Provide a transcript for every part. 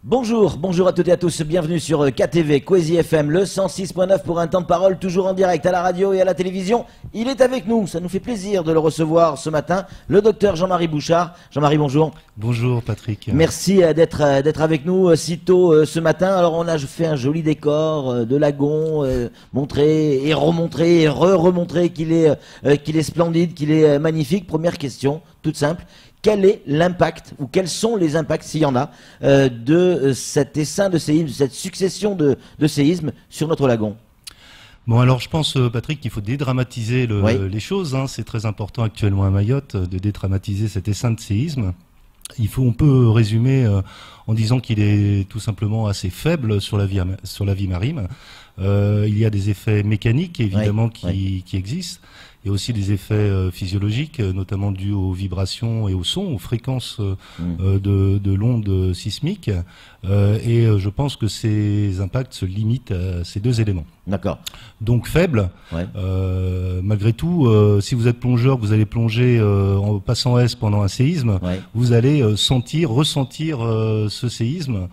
Bonjour, bonjour à toutes et à tous, bienvenue sur KTV, Kwezi FM, le 106.9 pour un temps de parole, toujours en direct à la radio et à la télévision. Il est avec nous, ça nous fait plaisir de le recevoir ce matin, le docteur Jean-Marie Bouchard. Jean-Marie, bonjour. Bonjour Patrick. Merci d'être avec nous si tôt ce matin. Alors on a fait un joli décor de lagon, montré et remontré et re-remontré qu'il est splendide, qu'il est magnifique. Première question, toute simple. Quel est l'impact, ou quels sont les impacts, s'il y en a, de cet essaim de séismes, de cette succession de séismes sur notre lagon? Bon, alors je pense, Patrick, qu'il faut dédramatiser les choses. Hein. C'est très important actuellement à Mayotte de dédramatiser cet essaim de séismes. On peut résumer en disant qu'il est tout simplement assez faible sur la vie marine. Il y a des effets mécaniques, évidemment, qui existent. Il y a aussi des effets physiologiques, notamment dus aux vibrations et aux sons, aux fréquences de l'onde sismique. Et je pense que ces impacts se limitent à ces deux éléments. D'accord. Donc faible. Malgré tout, si vous êtes plongeur, vous allez plonger en passant S pendant un séisme, vous allez ressentir ce séisme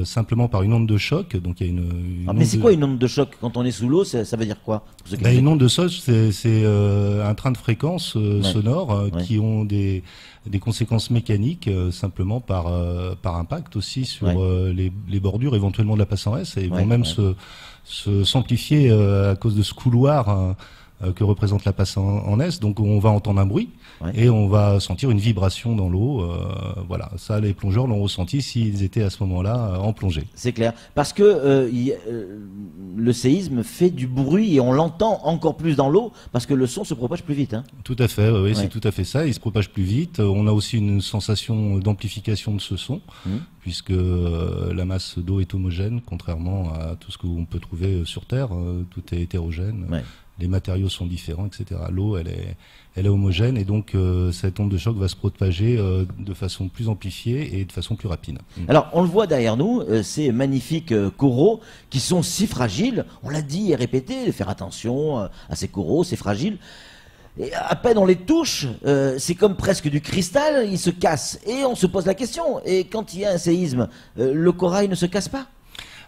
simplement par une onde de choc. Donc il y a mais c'est quoi une onde de choc? Quand on est sous l'eau, ça veut dire quoi? Une onde de choc, c'est un train de fréquences sonores qui ont des conséquences mécaniques simplement par impact aussi sur les bordures éventuellement de la passe en S, et vont même s'amplifier à cause de ce couloir que représente la passe en S. Donc on va entendre un bruit et on va sentir une vibration dans l'eau. Voilà, ça les plongeurs l'ont ressenti s'ils étaient à ce moment-là en plongée. C'est clair, parce que le séisme fait du bruit et on l'entend encore plus dans l'eau parce que le son se propage plus vite. Hein. Tout à fait, oui, c'est tout à fait ça, il se propage plus vite. On a aussi une sensation d'amplification de ce son, puisque la masse d'eau est homogène, contrairement à tout ce qu'on peut trouver sur Terre. Tout est hétérogène. Les matériaux sont différents, etc. L'eau, elle est homogène, et donc cette onde de choc va se propager de façon plus amplifiée et de façon plus rapide. Alors, on le voit derrière nous, ces magnifiques coraux qui sont si fragiles. On l'a dit et répété, de faire attention à ces coraux, c'est fragile. Et à peine on les touche, c'est comme presque du cristal, ils se cassent. Et on se pose la question, et quand il y a un séisme, le corail ne se casse pas?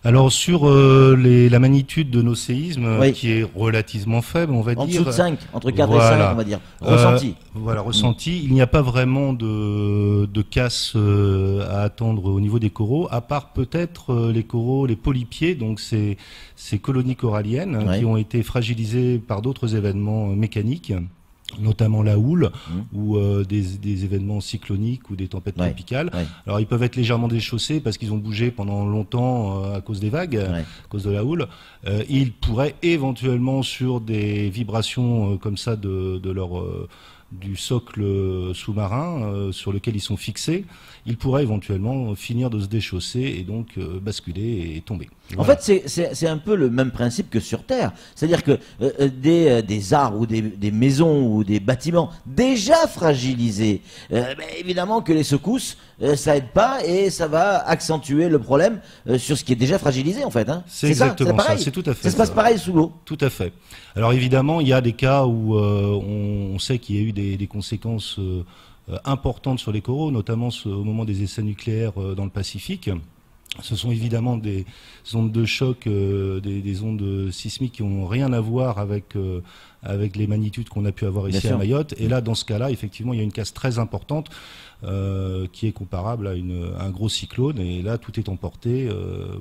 Alors sur la magnitude de nos séismes, qui est relativement faible, on va dire. En dessous de 5, entre 4 et 5, on va dire. Ressenti. Voilà, ressenti. Il n'y a pas vraiment de casse à attendre au niveau des coraux, à part peut-être les coraux, les polypiers, donc ces colonies coralliennes qui ont été fragilisées par d'autres événements mécaniques, notamment la houle ou des événements cycloniques ou des tempêtes tropicales. Alors ils peuvent être légèrement déchaussés parce qu'ils ont bougé pendant longtemps à cause des vagues, à cause de la houle. Ils pourraient éventuellement, sur des vibrations comme ça du socle sous-marin sur lequel ils sont fixés, ils pourraient éventuellement finir de se déchausser et donc basculer et tomber. Voilà. En fait, c'est un peu le même principe que sur Terre. C'est-à-dire que des arbres ou des maisons ou des bâtiments déjà fragilisés, évidemment que les secousses, ça aide pas et ça va accentuer le problème sur ce qui est déjà fragilisé en fait. Hein. C'est exactement ça, c'est tout à fait ça. Ça se passe pareil sous l'eau. Tout à fait. Alors évidemment, il y a des cas où on sait qu'il y a eu des conséquences importantes sur les coraux, notamment au moment des essais nucléaires dans le Pacifique. Ce sont évidemment des ondes de choc, des ondes sismiques qui n'ont rien à voir avec les magnitudes qu'on a pu avoir ici à Mayotte. Et là, dans ce cas-là, effectivement, il y a une casse très importante qui est comparable à un gros cyclone. Et là, tout est emporté.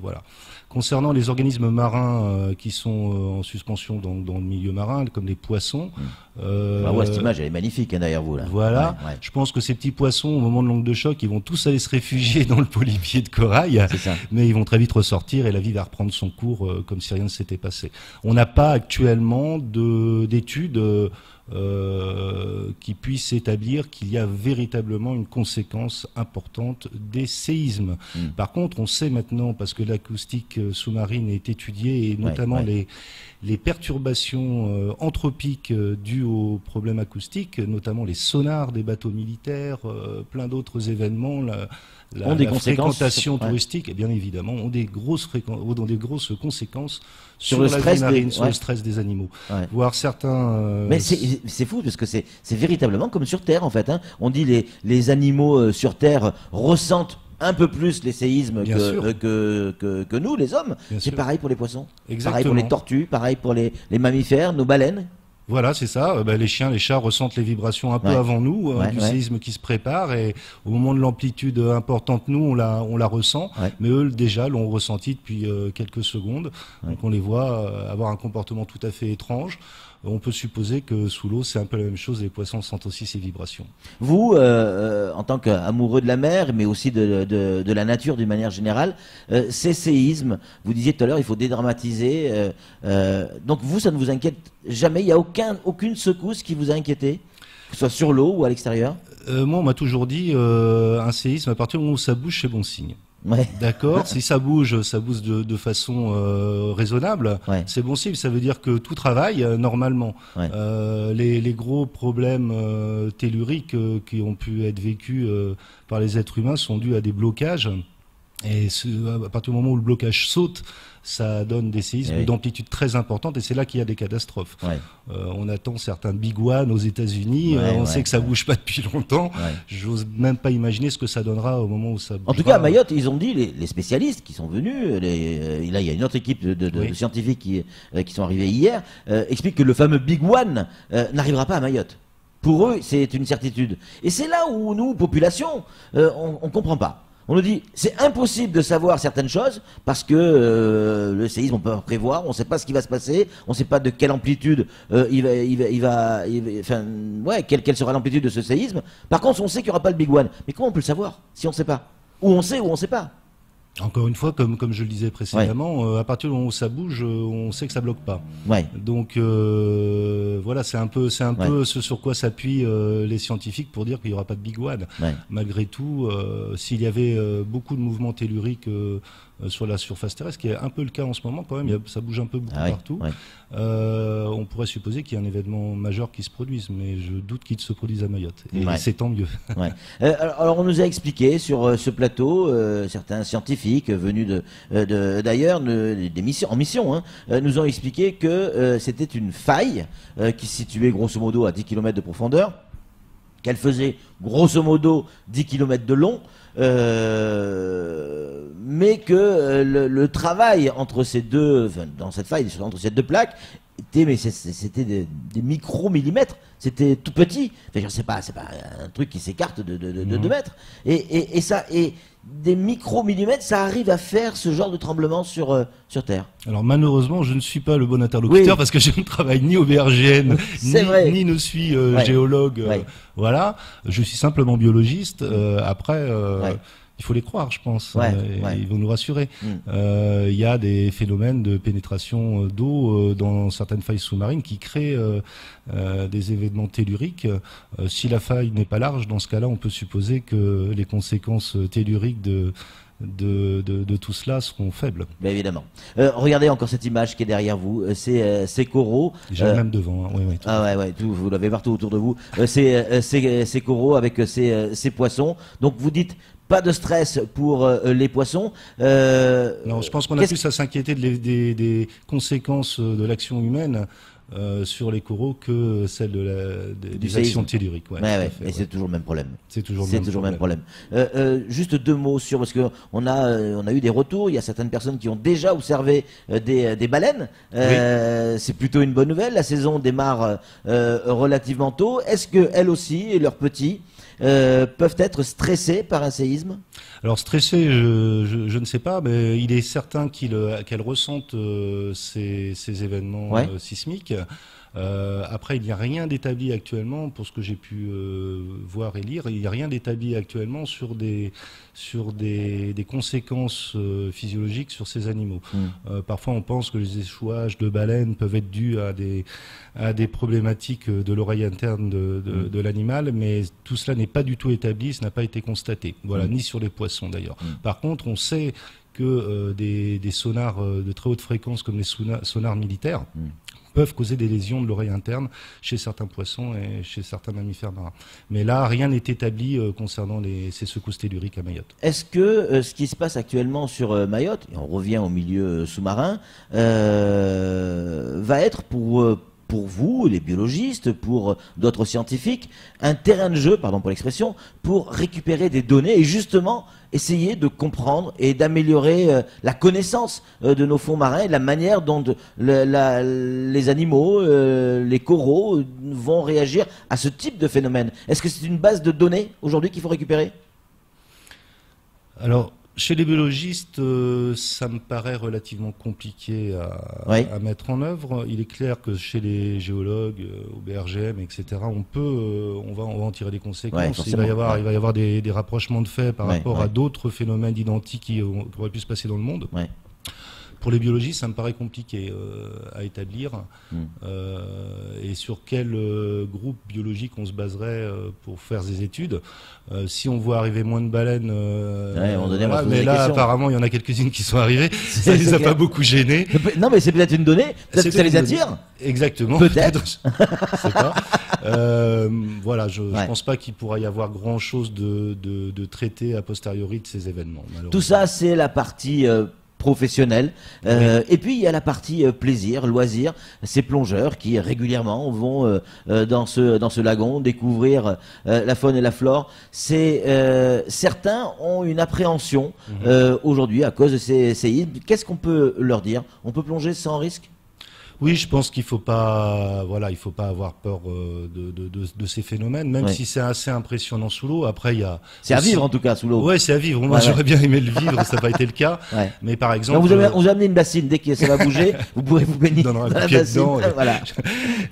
Voilà. Concernant les organismes marins qui sont en suspension dans le milieu marin, comme les poissons... cette image, elle est magnifique hein, derrière vous. Là. Voilà. Je pense que ces petits poissons, au moment de l'onde de choc, ils vont tous aller se réfugier dans le polypier de corail. Mais ils vont très vite ressortir et la vie va reprendre son cours comme si rien ne s'était passé. On n'a pas actuellement d'études qui puissent établir qu'il y a véritablement une conséquence importante des séismes. Par contre, on sait maintenant, parce que l'acoustique sous-marine est étudiée, et notamment les perturbations anthropiques dues aux problèmes acoustiques, notamment les sonars des bateaux militaires, plein d'autres événements, la fréquentation touristique, et bien évidemment, ont des grosses conséquences sur la vie marine, sur le stress des animaux. Voire certains... Mais c'est fou, parce que c'est véritablement comme sur Terre, en fait. Hein. On dit les animaux sur Terre ressentent un peu plus les séismes Bien sûr. que nous, les hommes. Bien C'est sûr. pareil pour les poissons. Exactement. Pareil pour les tortues, pareil pour les mammifères, nos baleines. Voilà, c'est ça. Les chiens, les chats ressentent les vibrations un peu avant nous, du séisme qui se prépare, et au moment de l'amplitude importante, nous, on la ressent, mais eux, déjà, l'ont ressenti depuis quelques secondes. Donc on les voit avoir un comportement tout à fait étrange. On peut supposer que sous l'eau, c'est un peu la même chose, les poissons sentent aussi ces vibrations. Vous, en tant qu'amoureux de la mer, mais aussi de la nature d'une manière générale, ces séismes, vous disiez tout à l'heure, il faut dédramatiser. Donc vous, ça ne vous inquiète jamais? Il n'y a aucune secousse qui vous a inquiété, que ce soit sur l'eau ou à l'extérieur? Moi, on m'a toujours dit, un séisme, à partir du moment où ça bouge, c'est bon signe. Ouais. D'accord. Si ça bouge de façon raisonnable, c'est bon signe. Ça veut dire que tout travaille normalement. Les gros problèmes telluriques qui ont pu être vécus par les êtres humains sont dus à des blocages. Et à partir du moment où le blocage saute, ça donne des séismes d'amplitude très importante, et c'est là qu'il y a des catastrophes. On attend certains big one aux États-Unis, on sait que ça bouge pas depuis longtemps. J'ose même pas imaginer ce que ça donnera au moment où ça bougera. En tout cas, à Mayotte, ils ont dit, les spécialistes qui sont venus, là il y a une autre équipe de scientifiques qui sont arrivés hier, expliquent que le fameux big one n'arrivera pas à Mayotte. Pour eux, c'est une certitude. Et c'est là où nous, population, on comprend pas. On nous dit, c'est impossible de savoir certaines choses parce que le séisme, on peut prévoir, on ne sait pas ce qui va se passer, on ne sait pas de quelle amplitude quelle sera l'amplitude de ce séisme. Par contre, on sait qu'il n'y aura pas le big one. Mais comment on peut le savoir si on ne sait pas? Ou on sait ou on ne sait pas? Encore une fois, comme je le disais précédemment, à partir du moment où ça bouge, on sait que ça bloque pas. Donc voilà, c'est un peu ce sur quoi s'appuient les scientifiques pour dire qu'il n'y aura pas de big one. Malgré tout, s'il y avait beaucoup de mouvements telluriques sur la surface terrestre, qui est un peu le cas en ce moment quand même, ça bouge un peu beaucoup partout, on pourrait supposer qu'il y a un événement majeur qui se produise, mais je doute qu'il se produise à Mayotte, et c'est tant mieux. Alors on nous a expliqué sur ce plateau, certains scientifiques venus d'ailleurs, en mission, nous ont expliqué que c'était une faille qui se situait grosso modo à 10 km de profondeur, qu'elle faisait grosso modo 10 km de long, mais que le travail entre ces deux, dans cette faille, entre ces deux plaques, c'était des micromillimètres, c'était tout petit. Enfin, c'est pas un truc qui s'écarte de 2 mètres. Et des micromillimètres, ça arrive à faire ce genre de tremblement sur Terre. Alors malheureusement, je ne suis pas le bon interlocuteur parce que je ne travaille ni au BRGN, ni ne suis géologue. Voilà, je suis simplement biologiste. Après, il faut les croire, je pense. Ils vont nous rassurer. Il y a des phénomènes de pénétration d'eau dans certaines failles sous-marines qui créent des événements telluriques. Si la faille n'est pas large, dans ce cas-là, on peut supposer que les conséquences telluriques de tout cela seront faibles. Bien évidemment. Regardez encore cette image qui est derrière vous. C'est coraux. Déjà même devant. Vous l'avez partout autour de vous. Ces coraux avec ces poissons. Donc vous dites, pas de stress pour les poissons. Non, je pense qu'on a plus à s'inquiéter des conséquences de l'action humaine sur les coraux que celle des actions telluriques. Et c'est toujours le même problème. C'est toujours le même problème. Juste 2 mots sur, parce que on a eu des retours. Il y a certaines personnes qui ont déjà observé des baleines. C'est plutôt une bonne nouvelle. La saison démarre relativement tôt. Est-ce que elles aussi et leurs petits peuvent être stressés par un séisme? Alors stressés, je ne sais pas, mais il est certain qu'elles ressentent ces événements sismiques. Après, il n'y a rien d'établi actuellement, pour ce que j'ai pu voir et lire, il n'y a rien d'établi actuellement sur des conséquences physiologiques sur ces animaux. Parfois, on pense que les échouages de baleines peuvent être dus à des problématiques de l'oreille interne de l'animal, mais tout cela n'est pas du tout établi, ça n'a pas été constaté. Voilà, ni sur les poissons d'ailleurs. Par contre, on sait que des sonars de très haute fréquence, comme les sonars militaires, peuvent causer des lésions de l'oreille interne chez certains poissons et chez certains mammifères marins. Mais là, rien n'est établi concernant ces secousses telluriques à Mayotte. Est-ce que ce qui se passe actuellement sur Mayotte, et on revient au milieu sous-marin, va être pour pour vous, les biologistes, pour d'autres scientifiques, un terrain de jeu, pardon pour l'expression, pour récupérer des données et justement essayer de comprendre et d'améliorer la connaissance de nos fonds marins et la manière dont les animaux, les coraux vont réagir à ce type de phénomène. Est-ce que c'est une base de données aujourd'hui qu'il faut récupérer? Alors, chez les biologistes, ça me paraît relativement compliqué à mettre en œuvre. Il est clair que chez les géologues, au BRGM, etc., on va en tirer des conséquences. Il va y avoir des rapprochements de faits par rapport à d'autres phénomènes identiques qui auraient pu se passer dans le monde. Pour les biologistes, ça me paraît compliqué à établir. Et sur quel groupe biologique on se baserait pour faire des études. Si on voit arriver moins de baleines, mais là apparemment il y en a quelques-unes qui sont arrivées. Ça les a pas beaucoup gênés. Non, mais c'est peut-être une donnée. Peut-être que ça les attire. Exactement. Peut-être. Je sais pas. Voilà, je pense pas qu'il pourra y avoir grand-chose de traité a posteriori de ces événements. Tout ça, c'est la partie professionnels. Et puis il y a la partie plaisir, loisir, ces plongeurs qui régulièrement vont dans ce lagon découvrir la faune et la flore. Certains ont une appréhension aujourd'hui à cause de ces séismes. Qu'est-ce qu'on peut leur dire? On peut plonger sans risque? Oui, je pense qu'il faut pas, il faut pas avoir peur de ces phénomènes, même si c'est assez impressionnant sous l'eau. Après, il y a. C'est à vivre en tout cas sous l'eau. Ouais, c'est à vivre. Moi, j'aurais bien aimé le vivre, ça n'a pas été le cas. Mais par exemple, on vous a amené une bassine. Dès que ça va bouger, vous pourrez vous baigner dans la bassine. Voilà.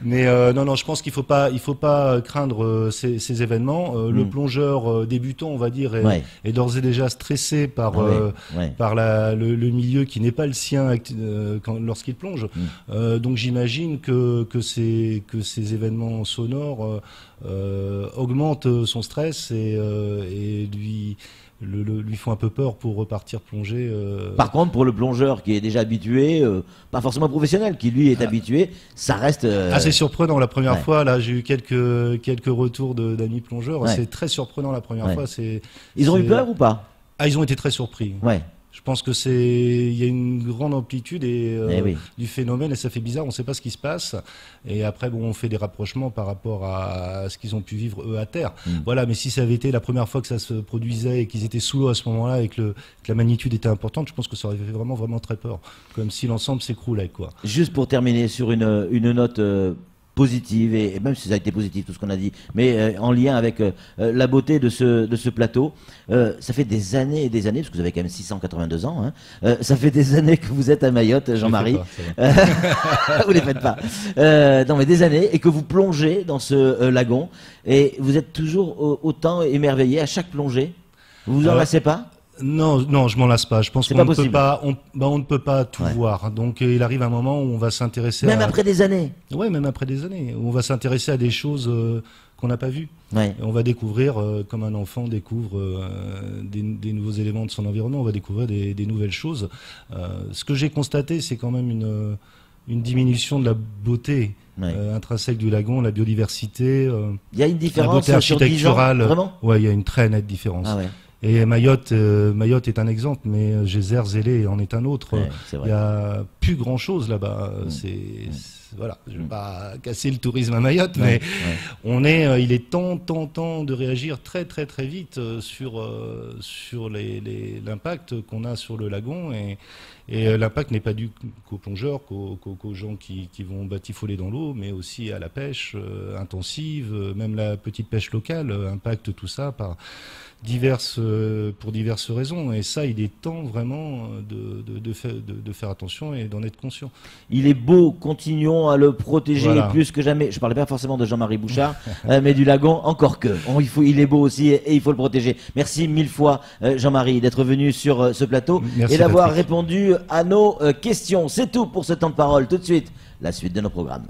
Mais non, je pense qu'il faut pas craindre ces événements. Le plongeur débutant, on va dire, est d'ores et déjà stressé par le milieu qui n'est pas le sien lorsqu'il plonge. Donc j'imagine que ces événements sonores augmentent son stress et lui font un peu peur pour repartir plonger. Par contre, pour le plongeur qui est déjà habitué, pas forcément professionnel, qui lui est habitué, ça reste assez surprenant la première fois. Là, j'ai eu quelques retours d'amis plongeurs. C'est très surprenant la première fois. Ils ont eu peur ou pas? Ah, ils ont été très surpris. Je pense que il y a une grande amplitude du phénomène et ça fait bizarre, on ne sait pas ce qui se passe. Et après, on fait des rapprochements par rapport à ce qu'ils ont pu vivre eux à terre. Voilà, mais si ça avait été la première fois que ça se produisait et qu'ils étaient sous l'eau à ce moment-là et que la magnitude était importante, je pense que ça aurait fait vraiment, vraiment très peur. Comme si l'ensemble s'écroulait, quoi. Juste pour terminer sur une note positive, et même si ça a été positif tout ce qu'on a dit, mais en lien avec la beauté de ce plateau, ça fait des années et des années, parce que vous avez quand même 682 ans, ça fait des années que vous êtes à Mayotte, Jean-Marie. Vous les faites pas. Non, mais des années, et que vous plongez dans ce lagon, et vous êtes toujours autant émerveillé à chaque plongée. Vous vous en lassez pas? Non, je m'en lasse pas. Je pense qu'on ne peut pas tout voir. Donc, il arrive un moment où on va s'intéresser même après des années. Ouais, même après des années. Où on va s'intéresser à des choses qu'on n'a pas vues. Et on va découvrir, comme un enfant découvre des nouveaux éléments de son environnement, on va découvrir des nouvelles choses. Ce que j'ai constaté, c'est quand même une diminution de la beauté intrinsèque du lagon, la biodiversité. Il y a une différence la beauté architecturale. Sur 10 ans, vraiment? Ouais, il y a une très nette différence. Et Mayotte est un exemple, mais Gézère, Zélé en est un autre. Il n'y a plus grand-chose là-bas. Voilà, je ne vais pas casser le tourisme à Mayotte, mais il est temps de réagir très très très vite sur l'impact qu'on a sur le lagon. Et l'impact n'est pas dû qu'aux plongeurs, qu'aux gens qui vont batifoler dans l'eau, mais aussi à la pêche intensive, même la petite pêche locale impacte tout ça pour diverses raisons. Et ça, il est temps vraiment de faire attention et d'en être conscient. Il est beau, continuons à le protéger plus que jamais. Je ne parlais pas forcément de Jean-Marie Bouchard, mais du lagon, encore que. Il est beau aussi et il faut le protéger. Merci mille fois, Jean-Marie, d'être venu sur ce plateau et d'avoir répondu à nos questions. C'est tout pour ce temps de parole. Tout de suite, la suite de nos programmes.